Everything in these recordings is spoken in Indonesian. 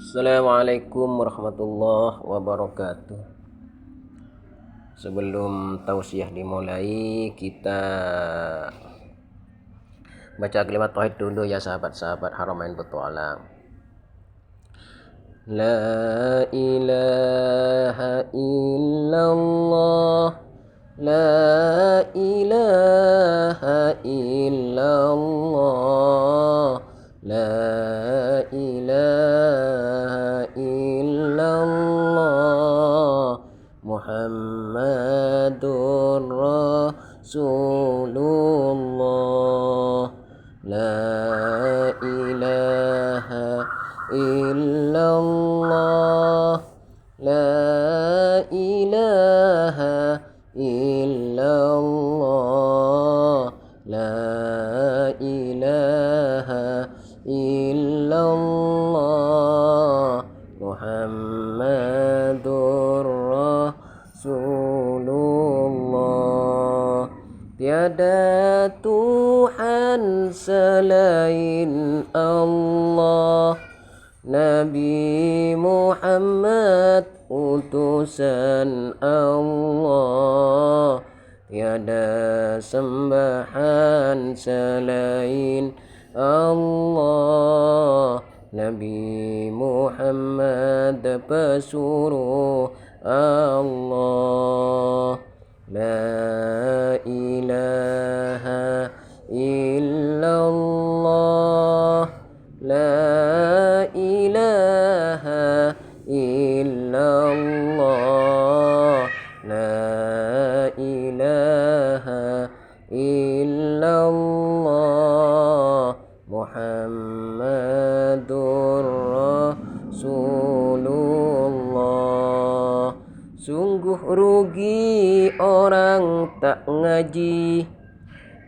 Assalamualaikum warahmatullahi wabarakatuh. Sebelum tausiah dimulai, kita baca kalimat tauhid dulu ya sahabat-sahabat Haramain Petualang. La ilaha illallah, la ilaha illallah, la ilaha illallah, Muhammadur Rasulullah. La ilaha illallah, la ilaha illallah, la ilaha illallah, Muhammadur Rasulullah. Tiada Tuhan selain Allah, Nabi Muhammad utusan Allah. Tiada sembahan selain Allah, Nabi Muhammad pesuruh Allah. La ilaha illallah, la ilaha illallah, la ilaha illallah, Muhammadur Rasulullah. Sungguh rugi orang tak ngaji,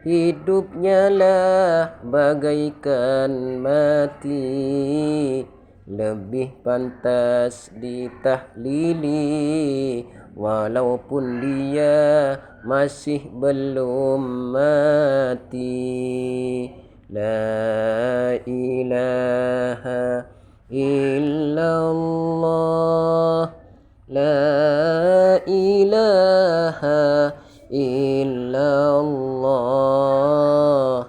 hidupnya lah bagaikan mati. Lebih pantas ditahlili walaupun dia masih belum mati. La ilaha illallah, la ilaha illallah,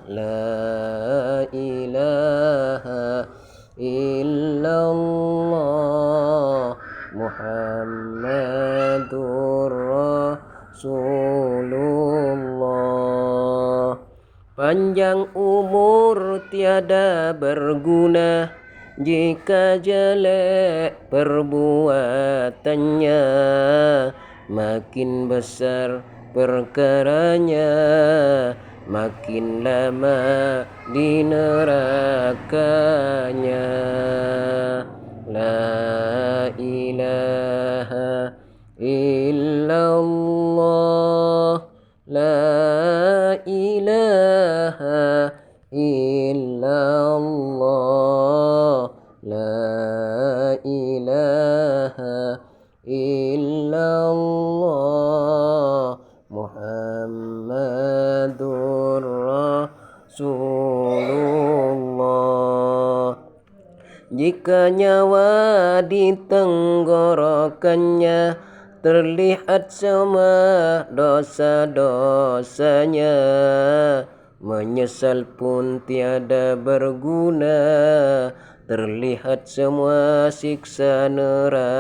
la ilaha illallah, Muhammadur Rasulullah. Panjang umur tiada berguna jika jelek perbuatannya, makin besar perkaranya, makin lama di nerakanya. La ilaha illallah, la ilaha illallah, la ilaha illallah, Muhammadur Rasulullah. Jika nyawa di tenggorokannya terlihat semua dosa-dosanya, menyesal pun tiada berguna, terlihat semua siksa nerakanya.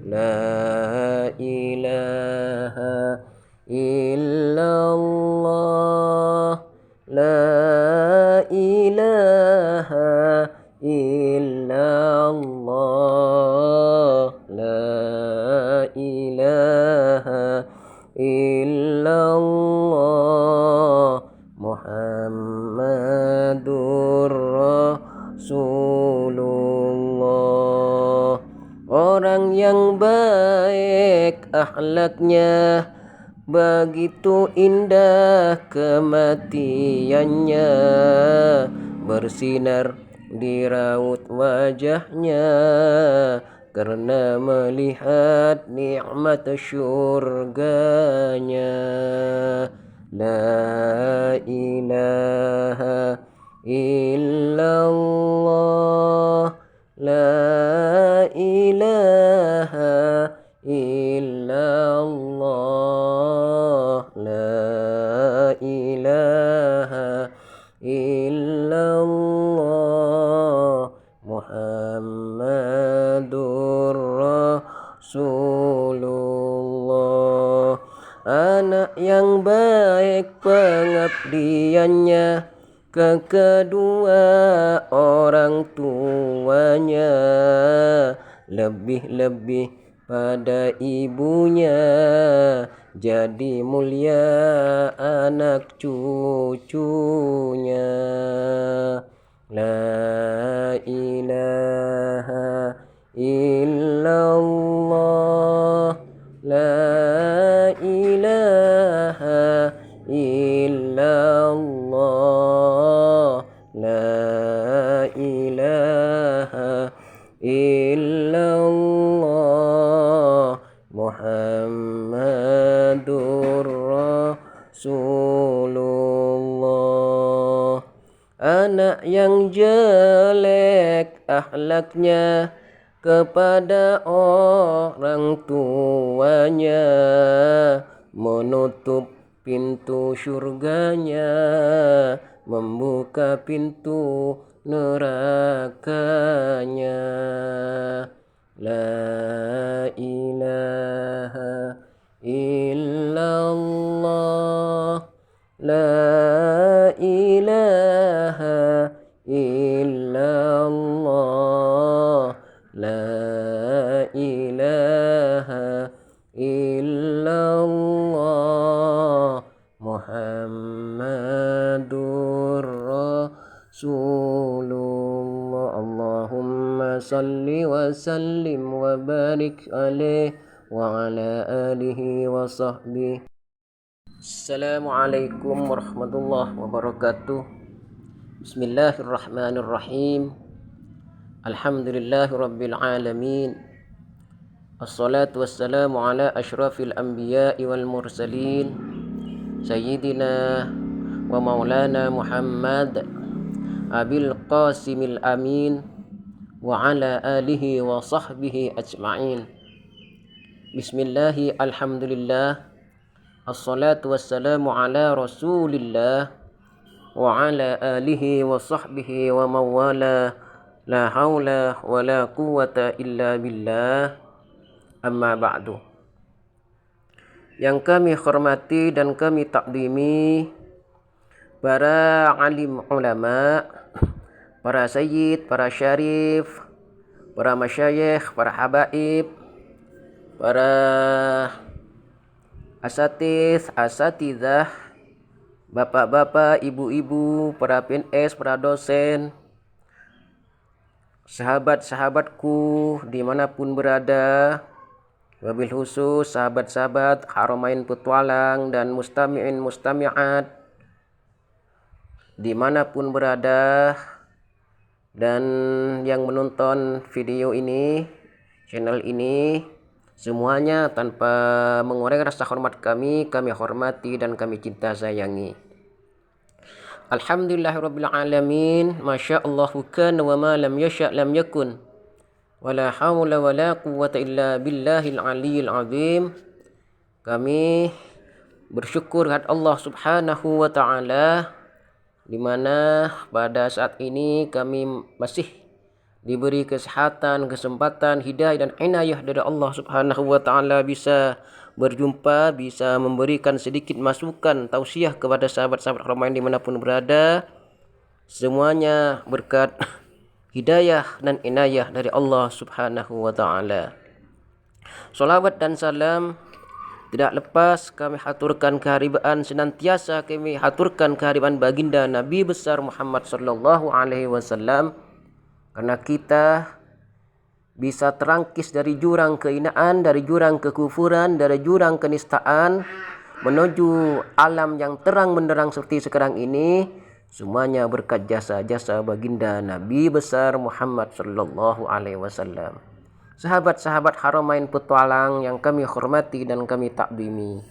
La ilaha illallah, la ilaha illallah, la ilaha illallah, Muhammadur Rasulullah. Orang yang baik akhlaknya, begitu indah kematiannya, bersinar di raut wajahnya karena melihat nikmat syurganya. La ilaha illallah, la ilaha illallah, la ilaha illallah, Muhammadur Rasulullah. Anak yang baik pengabdiannya ke kedua orang tuanya, lebih-lebih pada ibunya, jadi mulia anak cucunya. La ilaha illallah, la ilaha illallah, la ilaha illallah, Muhammadur Rasulullah. Anak yang jelek akhlaknya kepada orang tuanya, menutup pintu surganya, membuka pintu nerakanya. La ilaha illallah, la ilaha illallah, la ilaha illallah, Muhammadur Rasulullah. Allahumma salli wa sallim wa barik alaihi wa ala alihi wa sahbihi. Assalamualaikum warahmatullahi wabarakatuh. Bismillahirrahmanirrahim. Alhamdulillahi rabbil alamin. Assalatu wassalamu ala ashrafil anbiya'i wal mursalin, Sayyidina wa maulana Muhammad Abil Qasimil Amin wa ala alihi wa sahbihi ajma'in. Bismillahi alhamdulillah, assalatu wassalamu ala rasulillah wa ala alihi wa sahbihi wa mawala, la hawla wa la quwata illa billah, amma ba'du. Yang kami hormati dan kami takdimi para alim ulama, para sayyid, para syarif, para masyayikh, para habaib, para asatidzah, bapak-bapak, ibu-ibu, para PNS, para dosen, sahabat-sahabatku dimanapun berada, wabil khusus sahabat-sahabat Haramain Petualang dan mustami'in mustami'at dimanapun berada, dan yang menonton video ini, channel ini, semuanya tanpa mengurangi rasa hormat kami hormati dan kami cinta sayangi. Alhamdulillahirabbil alamin, masyaallahu kana wa ma lam yasha' lam yakun, wala haula wala quwwata illa billahil aliyyil azim. Kami bersyukur kepada Allah Subhanahu wa taala, di mana pada saat ini kami masih diberi kesehatan, kesempatan, hidayah dan inayah dari Allah Subhanahu wa taala, bisa berjumpa, bisa memberikan sedikit masukan tausiah kepada sahabat-sahabat Haramain dimanapun berada. Semuanya berkat hidayah dan inayah dari Allah Subhanahu wa taala. Salawat dan salam tidak lepas kami haturkan keharibaan, senantiasa kami haturkan keharibaan baginda Nabi besar Muhammad sallallahu alaihi wasallam, karena kita bisa terangkis dari jurang kehinaan, dari jurang kekufuran, dari jurang kenistaan, menuju alam yang terang benderang seperti sekarang ini, semuanya berkat jasa-jasa baginda Nabi besar Muhammad sallallahu alaihi wasallam. Sahabat-sahabat Haramain Petualang yang kami hormati dan kami takdimi,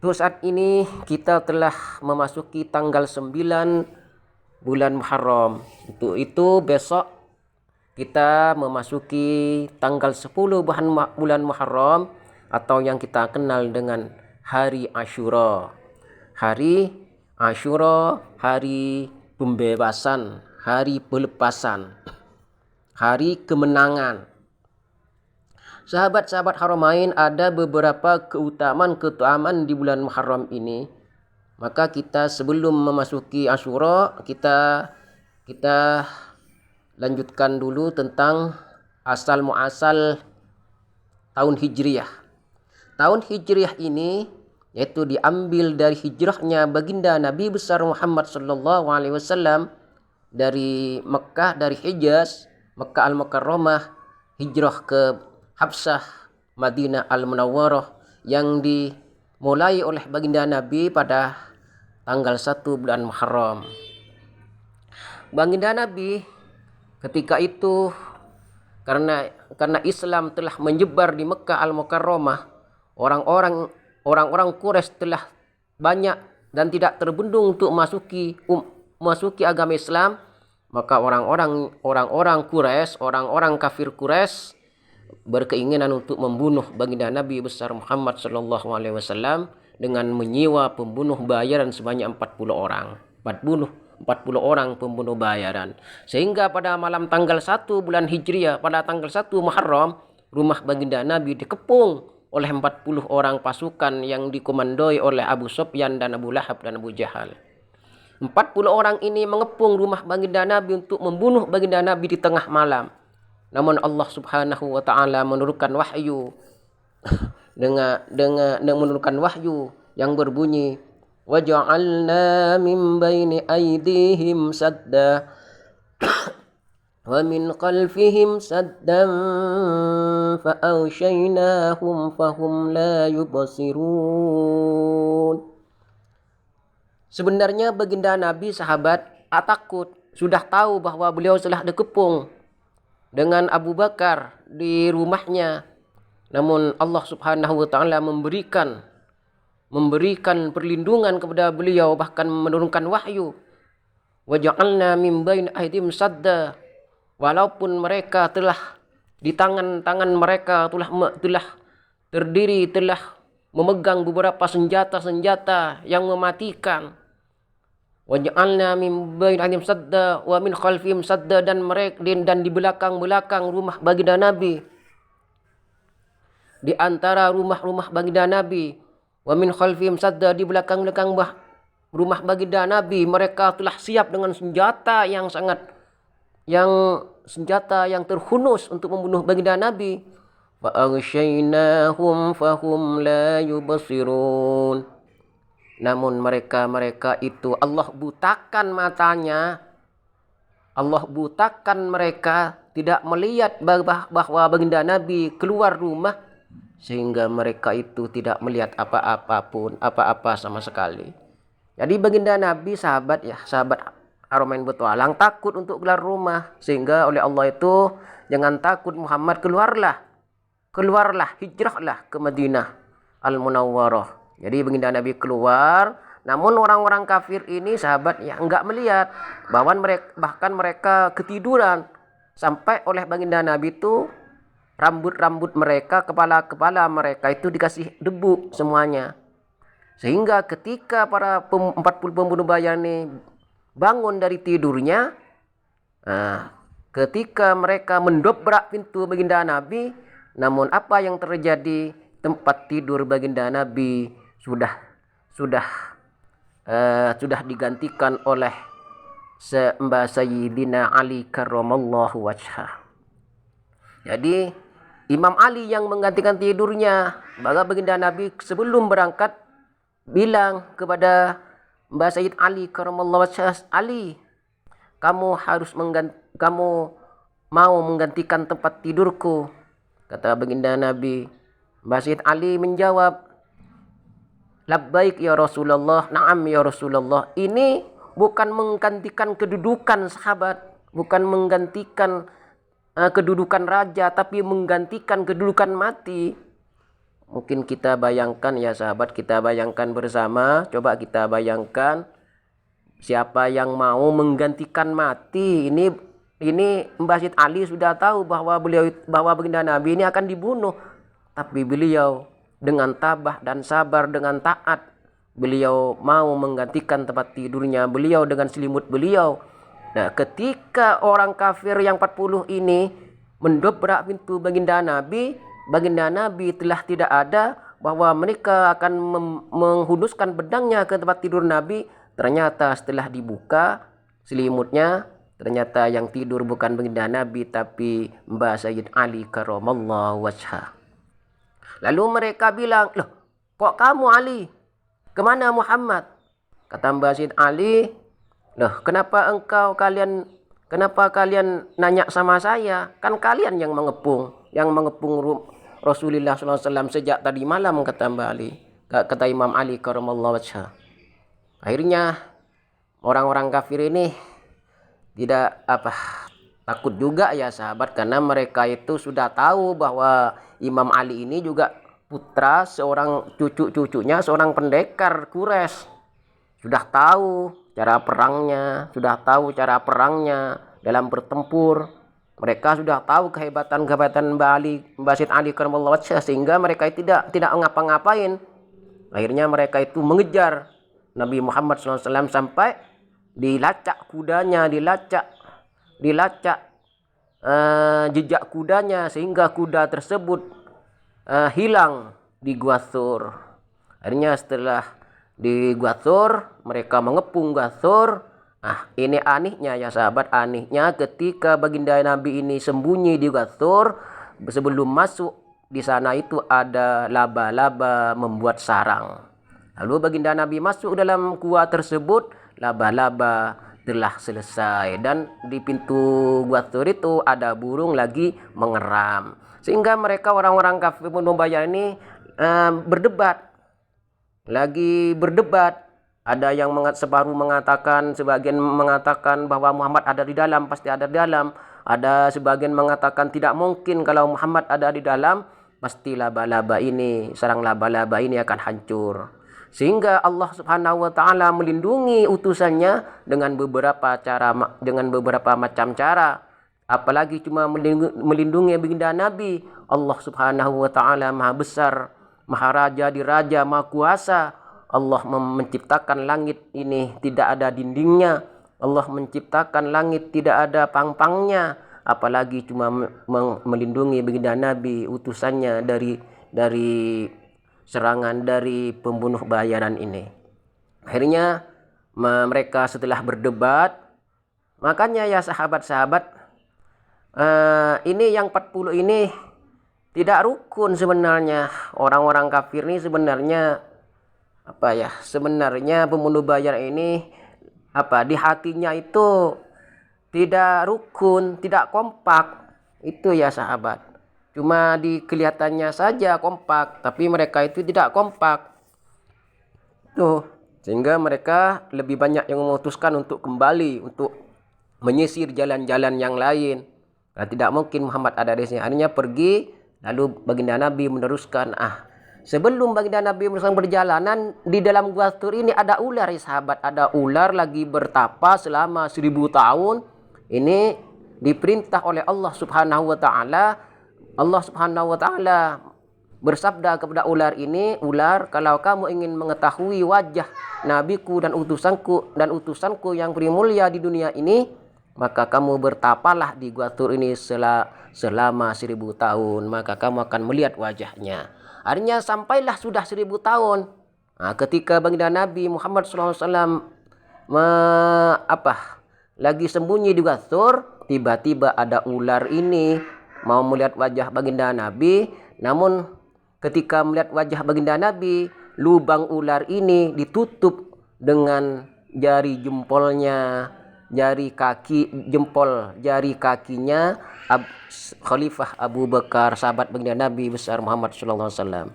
untuk saat ini kita telah memasuki tanggal 9 bulan Muharram. Untuk itu besok kita memasuki tanggal 10 bulan Muharram atau yang kita kenal dengan Hari Asyura. Hari Asyura, hari pembebasan, hari pelepasan, hari kemenangan. Sahabat-sahabat Haramain, ada beberapa keutamaan di bulan Muharram ini. Maka kita sebelum memasuki Asyura, kita lanjutkan dulu tentang asal muasal tahun Hijriyah. Tahun Hijriyah ini yaitu diambil dari hijrahnya baginda Nabi besar Muhammad sallallahu alaihi wasallam dari Mekah, dari Hijaz, Mekah Al-Mukarramah, hijrah ke Habsah, Madinah Al-Munawwarah, yang dimulai oleh baginda Nabi pada tanggal 1 bulan Muharram. Baginda Nabi ketika itu karena Islam telah menyebar di Mekah Al-Mukarramah, orang-orang Quraisy telah banyak dan tidak terbendung untuk masuki agama Islam, maka orang-orang Quraisy, orang-orang kafir Quraisy berkeinginan untuk membunuh baginda Nabi besar Muhammad sallallahu alaihi wasallam dengan menyewa pembunuh bayaran sebanyak 40 orang. 40 orang pembunuh bayaran. Sehingga pada malam tanggal 1 bulan Hijriah, pada tanggal 1 Muharram, rumah baginda Nabi dikepung oleh 40 orang pasukan yang dikomandoi oleh Abu Sufyan dan Abu Lahab dan Abu Jahal. 40 orang ini mengepung rumah baginda Nabi untuk membunuh baginda Nabi di tengah malam. Namun Allah Subhanahu wa taala menurunkan wahyu dengan menurunkan wahyu yang berbunyi, waja'alna min baini aydihim sadda wa min khalfihim saddan fa awshaynahum fahum la yubsirun. Sebenarnya baginda Nabi sahabat takut, sudah tahu bahwa beliau telah dikepung dengan Abu Bakar di rumahnya. Namun Allah Subhanahu wa taala memberikan perlindungan kepada beliau, bahkan menurunkan wahyu. Waja'alna min bain aydihim sadda. Walaupun mereka telah di tangan mereka telah terdiri, telah memegang beberapa senjata yang mematikan. Waj'alna min bain aydihim sadda wa min khalfihim sadda, dan di belakang rumah baginda Nabi, di antara rumah Baginda Nabi, wa min khalfihim sadda, di belakang rumah Baginda Nabi, mereka telah siap dengan senjata yang terhunus untuk membunuh Baginda Nabi. Fa aghshaynahum fahum la yubsirun. Namun mereka itu Allah butakan matanya, Allah butakan mereka, tidak melihat bahwa baginda Nabi keluar rumah, sehingga mereka itu tidak melihat apa-apa sama sekali. Jadi baginda Nabi sahabat Haramain Petualang takut untuk keluar rumah, sehingga oleh Allah itu, jangan takut Muhammad, keluarlah, hijrahlah ke Madinah Al-Munawwarah. Jadi baginda Nabi keluar, namun orang-orang kafir ini sahabat enggak melihat, bahkan mereka ketiduran, sampai oleh baginda Nabi itu rambut mereka, kepala mereka itu dikasih debu semuanya. Sehingga ketika para 40 pembunuh bayaran ini bangun dari tidurnya, ketika mereka mendobrak pintu baginda Nabi, namun apa yang terjadi? Tempat tidur baginda Nabi sudah digantikan oleh Mbah Sayyidina Ali karramallahu wajhah. Jadi Imam Ali yang menggantikan tidurnya. Maka baginda Nabi sebelum berangkat bilang kepada Mbah Sayyid Ali karramallahu wajhah, Ali, kamu mau menggantikan tempat tidurku? Kata baginda Nabi. Mbah Sayyid Ali menjawab, labbaik ya Rasulullah, na'am ya Rasulullah. Ini bukan menggantikan kedudukan sahabat, bukan menggantikan kedudukan raja, tapi menggantikan kedudukan mati. Mungkin kita bayangkan ya sahabat, kita bayangkan bersama, coba kita bayangkan Siapa yang mau menggantikan mati, ini Mbah Syed Ali sudah tahu bahwa bahwa baginda Nabi ini akan dibunuh, tapi beliau dengan tabah dan sabar, dengan taat, beliau mau menggantikan tempat tidurnya beliau dengan selimut beliau. Nah, ketika orang kafir yang 40 ini mendobrak pintu baginda Nabi telah tidak ada, bahwa mereka akan menghunuskan pedangnya ke tempat tidur Nabi. Ternyata setelah dibuka selimutnya, ternyata yang tidur bukan baginda Nabi tapi Mbah Sayyid Ali karamallahu wajhah. Lalu mereka bilang, "Loh, kok kamu Ali? Kemana Muhammad?" Kata Mbah Sayyid Ali, "Loh, kenapa kalian nanya sama saya? Kan kalian yang mengepung Rasulullah SAW sejak tadi malam," kata Mbah Ali. Kata Imam Ali karamallahu wajhah. Akhirnya orang-orang kafir ini tidak takut juga ya sahabat, karena mereka itu sudah tahu bahwa Imam Ali ini juga putra seorang cucunya seorang pendekar Quraisy. Sudah tahu cara perangnya dalam bertempur. Mereka sudah tahu kehebatan Mbah Syed Ali karamallahu wajhah, sehingga mereka tidak ngapa-ngapain. Akhirnya mereka itu mengejar Nabi Muhammad SAW sampai dilacak kudanya, dilacak jejak kudanya, sehingga kuda tersebut hilang di Gua Thur. Akhirnya setelah di Gua Thur, mereka mengepung Gua Thur. Ini anehnya ya sahabat, anehnya ketika baginda Nabi ini sembunyi di Gua Thur, sebelum masuk di sana itu ada laba-laba membuat sarang. Lalu baginda Nabi masuk dalam gua tersebut, laba-laba telah selesai, dan di pintu Gua Thur itu ada burung lagi mengeram. Sehingga mereka orang-orang kafir Banu Umayyah ini berdebat. Ada yang sebagian mengatakan bahwa Muhammad ada di dalam, pasti ada di dalam. Ada sebagian mengatakan tidak mungkin, kalau Muhammad ada di dalam pasti sarang laba-laba ini akan hancur. Sehingga Allah Subhanahu wa taala melindungi utusannya dengan beberapa macam cara. Apalagi cuma melindungi baginda Nabi. Allah Subhanahu wa taala Maha Besar, Maha Raja di Raja, Maha Kuasa. Allah menciptakan langit ini tidak ada dindingnya. Allah menciptakan langit tidak ada pangpangnya. Apalagi cuma melindungi baginda Nabi, utusannya dari serangan dari pembunuh bayaran ini. Akhirnya mereka setelah berdebat, makanya ya sahabat-sahabat, ini yang 40 ini tidak rukun sebenarnya. Orang-orang kafir ini sebenarnya sebenarnya pembunuh bayaran ini di hatinya itu tidak rukun, tidak kompak. Itu ya sahabat. Cuma di kelihatannya saja kompak, tapi mereka itu tidak kompak. Sehingga mereka lebih banyak yang memutuskan untuk kembali, untuk menyisir jalan-jalan yang lain. Nah, tidak mungkin Muhammad ada di sini. Akhirnya pergi, lalu baginda Nabi meneruskan. Sebelum baginda Nabi meneruskan perjalanan, di dalam Gua Thur ini ada ular ya sahabat. Ada ular lagi bertapa selama 1000 tahun. Ini diperintah oleh Allah Subhanahu wa taala. Allah Subhanahu wa taala bersabda kepada ular ini, "Ular, kalau kamu ingin mengetahui wajah nabiku dan utusanku yang primulia di dunia ini, maka kamu bertapalah di Gua Thur ini selama 1000 tahun, maka kamu akan melihat wajahnya." Akhirnya sampailah sudah 1000 tahun. Ketika baginda Nabi Muhammad SAW lagi sembunyi di Gua Thur, tiba-tiba ada ular ini mau melihat wajah baginda Nabi. Namun ketika melihat wajah baginda Nabi, lubang ular ini ditutup dengan jari kakinya Khalifah Abu Bakar, sahabat baginda Nabi besar Muhammad SAW.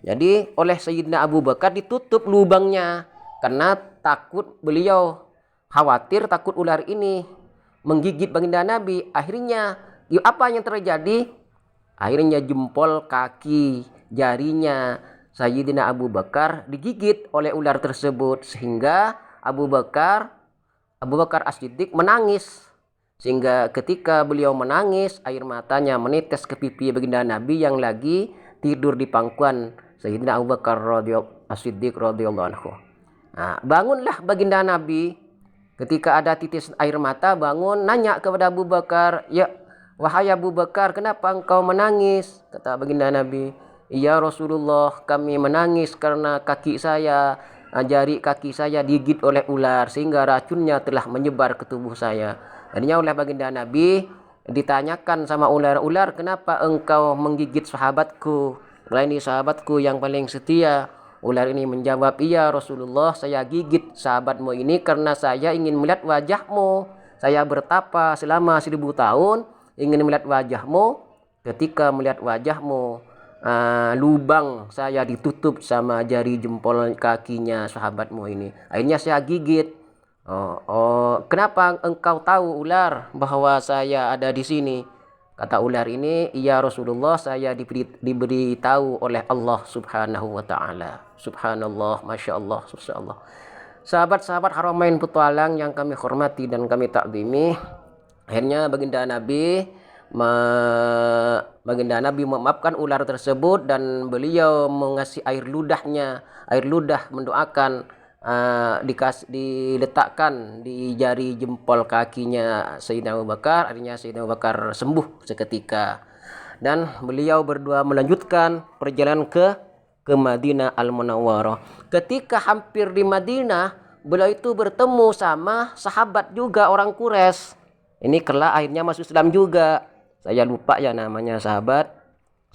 Jadi oleh Sayyidina Abu Bakar ditutup lubangnya, karena beliau khawatir takut ular ini menggigit baginda Nabi. Akhirnya apa yang terjadi? Akhirnya jempol kaki jarinya Sayyidina Abu Bakar digigit oleh ular tersebut, sehingga Abu Bakar As-Siddiq menangis. Sehingga ketika beliau menangis, air matanya menetes ke pipi baginda Nabi yang lagi tidur di pangkuan Sayyidina Abu Bakar As-Siddiq radhiyallahu anhu. Nah, bangunlah baginda Nabi. Ketika ada titis air mata, bangun, nanya kepada Abu Bakar, "Ya, wahai Abu Bakar, kenapa engkau menangis?" Kata baginda Nabi, "Ya Rasulullah, kami menangis karena jari kaki saya digigit oleh ular sehingga racunnya telah menyebar ke tubuh saya." Akhirnya oleh baginda Nabi ditanyakan sama ular-ular, "Kenapa engkau menggigit sahabatku? Ini sahabatku yang paling setia." Ular ini menjawab, "Iya Rasulullah, saya gigit sahabatmu ini karena saya ingin melihat wajahmu. Saya bertapa selama 1000 tahun ingin melihat wajahmu. Ketika melihat wajahmu, lubang saya ditutup sama jari jempol kakinya sahabatmu ini. Akhirnya saya gigit." Kenapa engkau tahu ular bahwa saya ada di sini? Kata ular ini, "Iya Rasulullah, saya diberitahu oleh Allah Subhanahu wa taala." Subhanallah, Masya Allah, Subhanallah. Sahabat-sahabat Haramain Petualang yang kami hormati dan kami takzimi, akhirnya baginda Nabi memaafkan ular tersebut dan beliau mengasih air ludah mendoakan, diletakkan di jari jempol kakinya Sayyidina Abu Bakar. Akhirnya Sayyidina Abu Bakar sembuh seketika dan beliau berdua melanjutkan perjalanan ke Madinah Al-Munawwarah. Ketika hampir di Madinah, beliau itu bertemu sama sahabat juga orang Quraisy. Ini kelak akhirnya masuk Islam juga. Saya lupa ya namanya sahabat.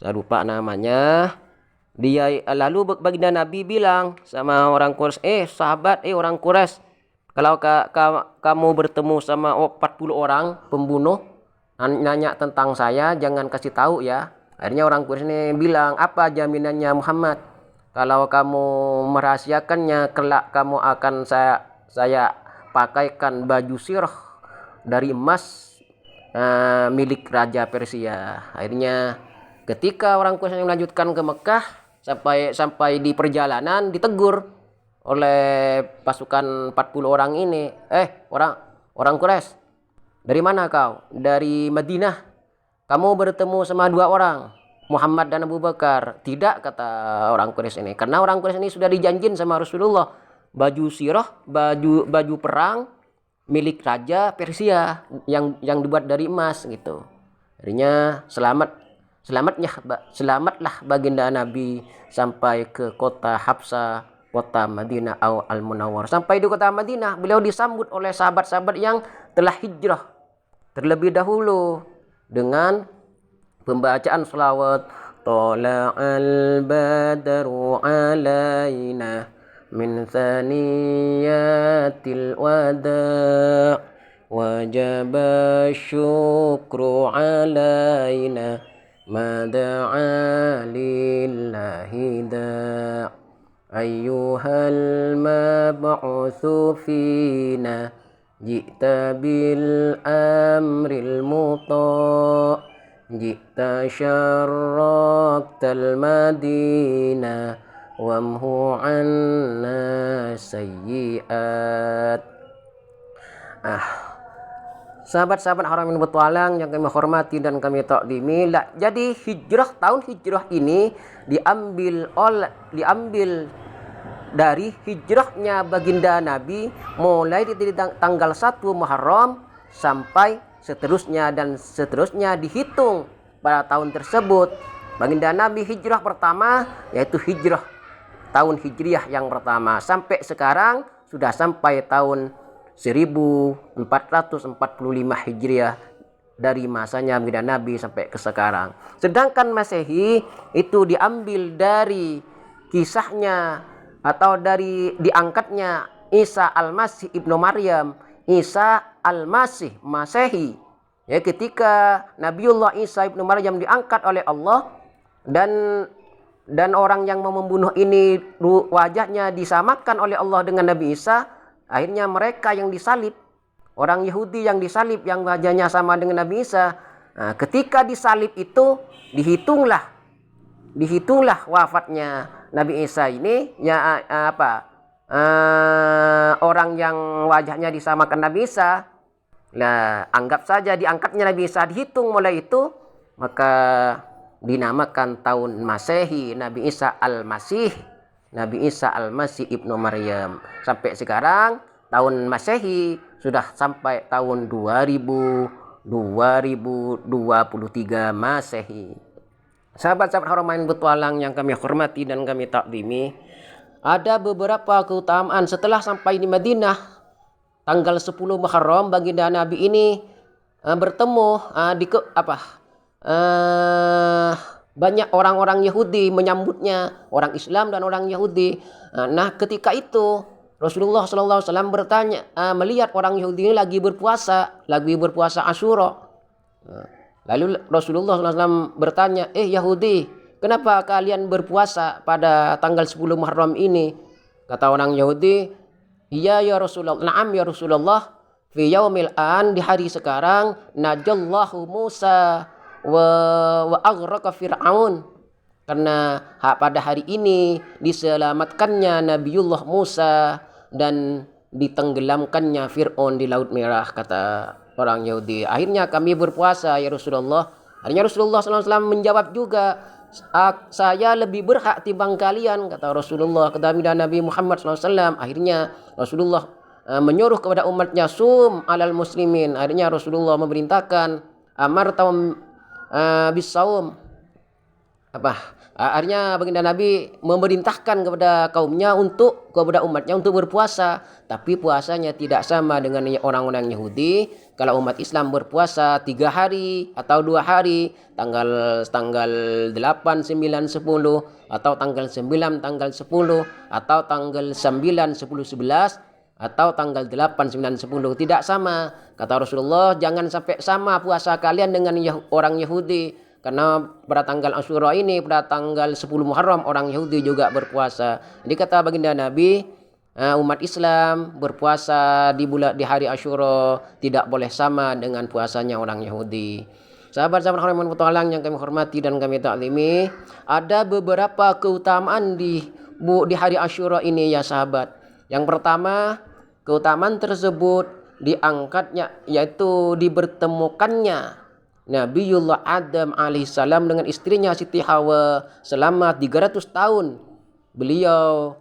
Saya lupa namanya. Dia lalu baginda Nabi bilang sama orang Quraisy, sahabat, orang Quraisy, kalau kamu bertemu sama 40 orang pembunuh nanya tentang saya, jangan kasih tahu ya. Akhirnya orang Quraisy ini bilang, "Apa jaminannya Muhammad? Kalau kamu merahasiakannya, kelak kamu akan saya pakaikan baju sirah dari emas milik Raja Persia." Akhirnya ketika orang Quraisy melanjutkan ke Mekah, sampai di perjalanan ditegur oleh pasukan 40 orang ini. Orang Quraisy, "Dari mana kau?" "Dari Madinah." "Kamu bertemu sama 2 orang, Muhammad dan Abu Bakar." "Tidak," kata orang Quraisy ini, karena orang Quraisy ini sudah dijanjin sama Rasulullah baju sirah, baju perang milik Raja Persia yang dibuat dari emas gitu. Akhirnya selamatlah baginda Nabi sampai ke kota Habsah, kota Madinah Al-Munawwarah. Sampai di kota Madinah, beliau disambut oleh sahabat-sahabat yang telah hijrah terlebih dahulu dengan pembacaan selawat, "Tala'al badru alaina min thaniyatil wada' wajaba syukru alaina mada'a lillahi da' ayyuhal mab'utsu fina ji'ta bil amril muta' ji'ta syarraktal madinah wamhu anna sayyi'at." Sahabat-sahabat Haramain Petualang yang kami hormati dan kami takzimi, jadi tahun hijrah ini diambil dari hijrahnya baginda Nabi mulai dari tanggal 1 Muharram sampai seterusnya dihitung pada tahun tersebut. Baginda Nabi hijrah pertama yaitu hijrah tahun Hijriah yang pertama, sampai sekarang sudah sampai tahun 1445 Hijriah dari masanya baginda Nabi sampai ke sekarang. Sedangkan Masehi itu diambil dari kisahnya atau dari diangkatnya Isa Al-Masih Ibnu Maryam, Isa Al-Masih Masehi. Ya, ketika Nabiullah Isa Ibnu Maryam diangkat oleh Allah dan orang yang mau membunuh ini wajahnya disamakan oleh Allah dengan Nabi Isa, akhirnya mereka yang disalib, orang Yahudi yang disalib yang wajahnya sama dengan Nabi Isa, ketika disalib itu dihitunglah wafatnya Nabi Isa ini ya orang yang wajahnya disamakan Nabi Isa, lah anggap saja diangkatnya Nabi Isa, dihitung mulai itu, maka dinamakan tahun Masehi Nabi Isa Al-Masih, Nabi Isa Al-Masih Ibnu Maryam. Sampai sekarang tahun Masehi sudah sampai tahun 2023 Masehi. Sahabat-sahabat Haramain Petualang yang kami hormati dan kami takzimi, ada beberapa keutamaan setelah sampai di Madinah tanggal 10 Muharram. Baginda Nabi ini bertemu banyak orang-orang Yahudi menyambutnya, orang Islam dan orang Yahudi. Nah, ketika itu Rasulullah SAW bertanya, melihat orang Yahudi ini lagi berpuasa Asyura. Lalu Rasulullah SAW bertanya, Yahudi, kenapa kalian berpuasa pada tanggal 10 Muharram ini? Kata orang Yahudi, iya ya Rasulullah, na'am ya Rasulullah, fi yaumil an, di hari sekarang, najallahu Musa wa aghraqa Fir'aun. Karena pada hari ini diselamatkannya Nabiullah Musa dan ditenggelamkannya Fir'aun di Laut Merah, kata orang Yahudi. Akhirnya kami berpuasa ya Rasulullah. Akhirnya Rasulullah SAW menjawab juga, saya lebih berhak timbang kalian, kata Rasulullah, kata Nabi Muhammad SAW. Akhirnya Rasulullah menyuruh kepada umatnya, sum alal muslimin. Akhirnya Rasulullah memerintahkan amar taum bisaum. Akhirnya baginda Nabi memerintahkan kepada kaumnya kepada umatnya untuk berpuasa, tapi puasanya tidak sama dengan orang-orang Yahudi. Kalau umat Islam berpuasa 3 hari atau 2 hari, tanggal 8, 9, 10, atau tanggal 9, tanggal 10, atau tanggal 9, 10, 11, atau tanggal 8, 9, 10, tidak sama. Kata Rasulullah, jangan sampai sama puasa kalian dengan orang Yahudi. Karena pada tanggal Asyura ini, pada tanggal 10 Muharram, orang Yahudi juga berpuasa. Jadi kata baginda Nabi, umat Islam berpuasa di hari Asyura tidak boleh sama dengan puasanya orang Yahudi. Sahabat-sahabat Haramain Petualang yang kami hormati dan kami taklimi, ada beberapa keutamaan di hari Asyura ini ya sahabat. Yang pertama, keutamaan tersebut diangkatnya, yaitu dibertemukannya Nabiullah Adam alaihissalam dengan istrinya Siti Hawa selama 300 tahun. Beliau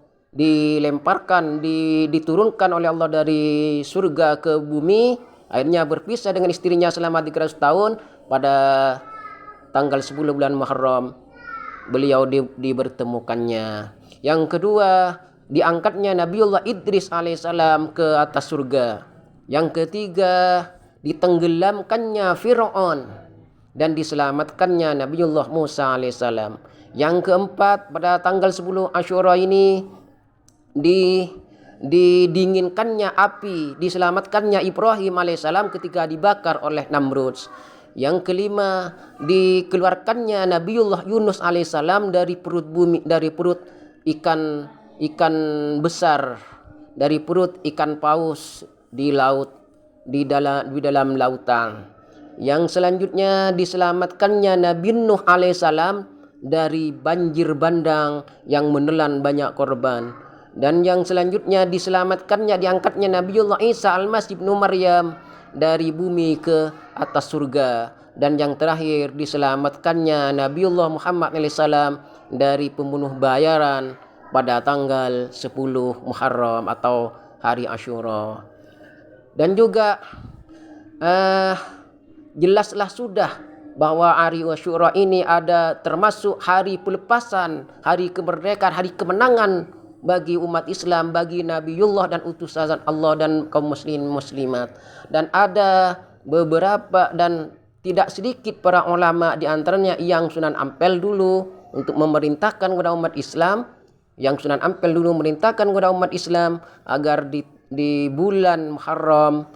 diturunkan oleh Allah dari surga ke bumi, akhirnya berpisah dengan istrinya selama 300 tahun. Pada tanggal 10 bulan Muharram beliau dibertemukannya. Yang kedua, diangkatnya Nabiullah Idris alaihissalam ke atas surga. Yang ketiga, ditenggelamkannya Fir'aun dan diselamatkannya Nabiullah Musa alaihissalam. Yang keempat, pada tanggal 10 Asyura ini didinginkannya api, diselamatkannya Ibrahim alaihissalam ketika dibakar oleh Namrud. Yang kelima, dikeluarkannya Nabiullah Yunus alaihissalam dari perut bumi, dari perut ikan besar, dari perut ikan paus di laut, di dalam lautan. Yang selanjutnya diselamatkannya Nabi Nuh alaihissalam dari banjir bandang yang menelan banyak korban. Dan yang selanjutnya diselamatkannya, diangkatnya Nabiullah Isa Al-Masih Ibnu Maryam dari bumi ke atas surga. Dan yang terakhir diselamatkannya Nabiullah Muhammad alaihissalam dari pembunuh bayaran pada tanggal 10 Muharram atau hari Asyura. Dan juga jelaslah sudah bahwa hari Asyura ini ada termasuk hari pelepasan, hari kemerdekaan, hari kemenangan bagi umat Islam, bagi Nabiullah dan utusan Allah dan kaum muslimin muslimat. Dan ada beberapa dan tidak sedikit para ulama, di antaranya yang Sunan Ampel dulu untuk memerintahkan kepada umat Islam, memerintahkan kepada umat Islam agar di bulan Muharram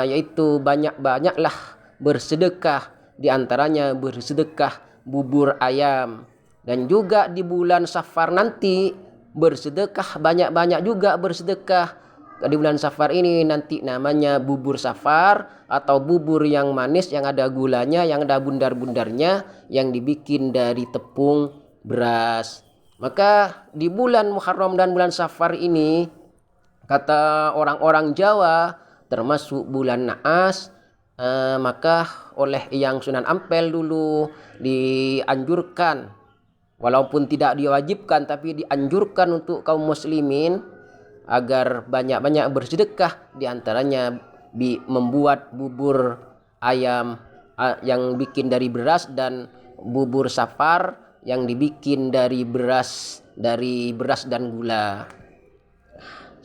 yaitu banyaklah bersedekah, di antaranya bersedekah bubur ayam. Dan juga di bulan Safar nanti bersedekah, banyak-banyak juga bersedekah. Di bulan Safar ini nanti namanya bubur Safar atau bubur yang manis, yang ada gulanya, yang ada bundar-bundarnya, yang dibikin dari tepung beras. Maka di bulan Muharram dan bulan Safar ini kata orang-orang Jawa termasuk bulan naas, maka oleh yang Sunan Ampel dulu dianjurkan, walaupun tidak diwajibkan tapi dianjurkan untuk kaum muslimin agar banyak-banyak bersedekah, diantaranya membuat bubur ayam yang bikin dari beras dan bubur safar yang dibikin dari beras dan gula.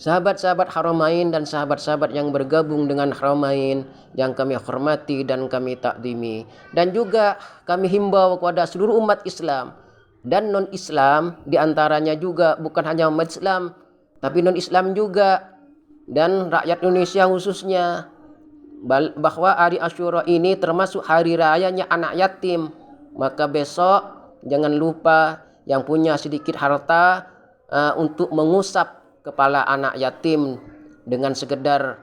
Sahabat-sahabat Haramain dan sahabat-sahabat yang bergabung dengan Haramain yang kami hormati dan kami takdimi, dan juga kami himbau kepada seluruh umat Islam dan non-Islam, diantaranya juga bukan hanya umat Islam tapi non-Islam juga dan rakyat Indonesia khususnya, bahwa hari Asyura ini termasuk hari rayanya anak yatim. Maka besok jangan lupa yang punya sedikit harta untuk mengusap kepala anak yatim dengan sekedar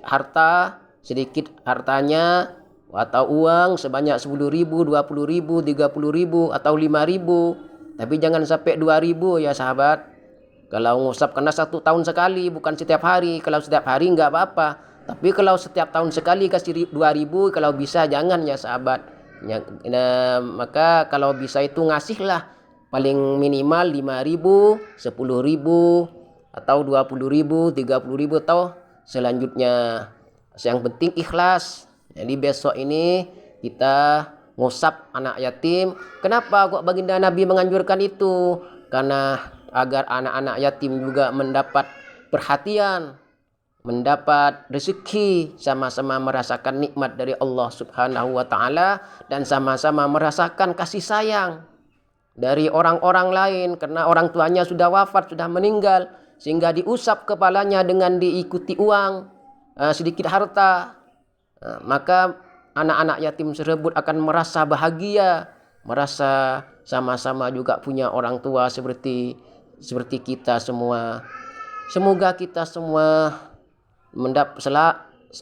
harta, sedikit hartanya atau uang sebanyak 10.000, 20.000, 30.000 atau 5.000, tapi jangan sampai 2.000 ya sahabat. Kalau ngusap kena 1 tahun sekali, bukan setiap hari. Kalau setiap hari enggak apa-apa, tapi kalau setiap tahun sekali kasih 2.000, kalau bisa jangan ya sahabat. Maka kalau bisa itu ngasihlah paling minimal 5.000, 10.000 atau 20.000, 30.000 atau selanjutnya. Yang penting ikhlas. Jadi besok ini kita ngusap anak yatim. Kenapa kok baginda Nabi menganjurkan itu? Karena agar anak-anak yatim juga mendapat perhatian, mendapat rezeki, sama-sama merasakan nikmat dari Allah Subhanahu wa taala dan sama-sama merasakan kasih sayang dari orang-orang lain, karena orang tuanya sudah wafat, sudah meninggal, sehingga diusap kepalanya dengan diikuti uang, sedikit harta. Maka anak-anak yatim tersebut akan merasa bahagia, merasa sama-sama juga punya orang tua seperti kita semua. Semoga kita semua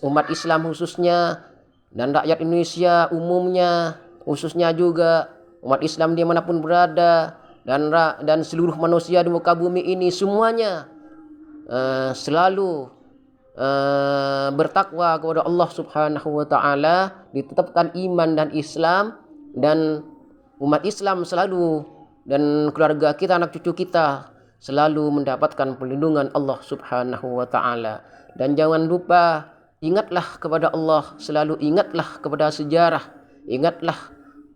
umat Islam khususnya dan rakyat Indonesia umumnya, khususnya juga umat Islam dimanapun berada, dan seluruh manusia di muka bumi ini semuanya selalu bertakwa kepada Allah Subhanahu wa taala, ditetapkan iman dan Islam, dan umat Islam selalu dan keluarga kita, anak cucu kita selalu mendapatkan perlindungan Allah Subhanahu wa taala. Dan jangan lupa, ingatlah kepada Allah, selalu ingatlah kepada sejarah, ingatlah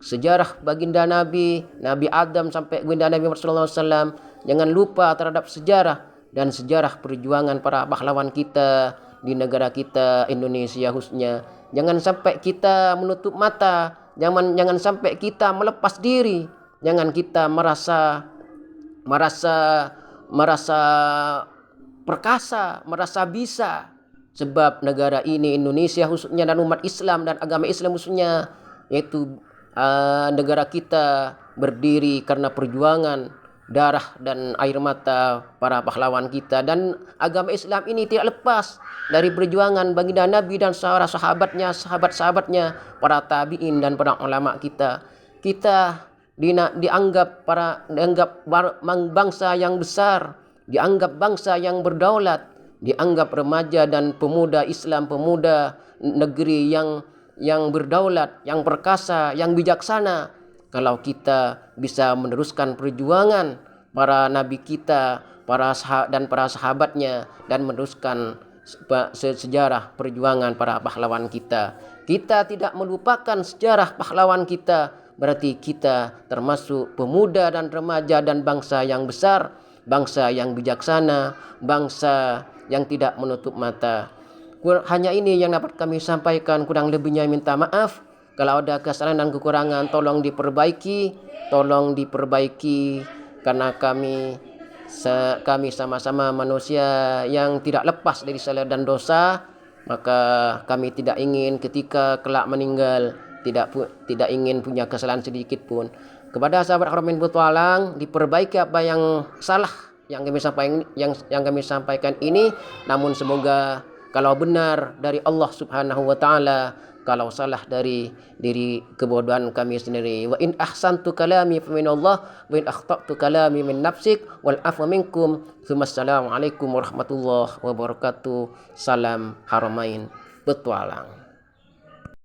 sejarah baginda Nabi Adam sampai baginda Nabi Muhammad SAW. Jangan lupa terhadap sejarah dan sejarah perjuangan para pahlawan kita di negara kita Indonesia khususnya. Jangan sampai kita menutup mata, jangan sampai kita melepas diri, jangan kita merasa perkasa, merasa bisa, sebab negara ini Indonesia khususnya dan umat Islam dan agama Islam khususnya, yaitu negara kita berdiri karena perjuangan darah dan air mata para pahlawan kita, dan agama Islam ini tidak lepas dari perjuangan baginda Nabi dan sahabat-sahabatnya, para tabi'in dan para ulama kita. Kita dianggap bangsa yang besar, dianggap bangsa yang berdaulat, dianggap remaja dan pemuda Islam, pemuda negeri yang berdaulat, yang perkasa, yang bijaksana. Kalau kita bisa meneruskan perjuangan para nabi kita, para sahabatnya, dan meneruskan sejarah perjuangan para pahlawan kita. Kita tidak melupakan sejarah pahlawan kita, berarti kita termasuk pemuda dan remaja dan bangsa yang besar, bangsa yang bijaksana, bangsa yang tidak menutup mata. Hanya ini yang dapat kami sampaikan, kurang lebihnya minta maaf. Kalau ada kesalahan dan kekurangan tolong diperbaiki, karena kami sama-sama manusia yang tidak lepas dari salah dan dosa. Maka kami tidak ingin ketika kelak meninggal tidak ingin punya kesalahan sedikit pun. Kepada sahabat Haramain Petualang, diperbaiki apa yang salah yang kami sampaikan ini, namun semoga Kalau benar dari Allah Subhanahu wa taala, kalau salah dari diri kebodohan kami sendiri. Wa in ahsantu kalami fa minallah wa in akhtatu kalami min nafsik wal afwa minkum. Assalamualaikum warahmatullahi wabarakatuh. Salam Haramain Petualang.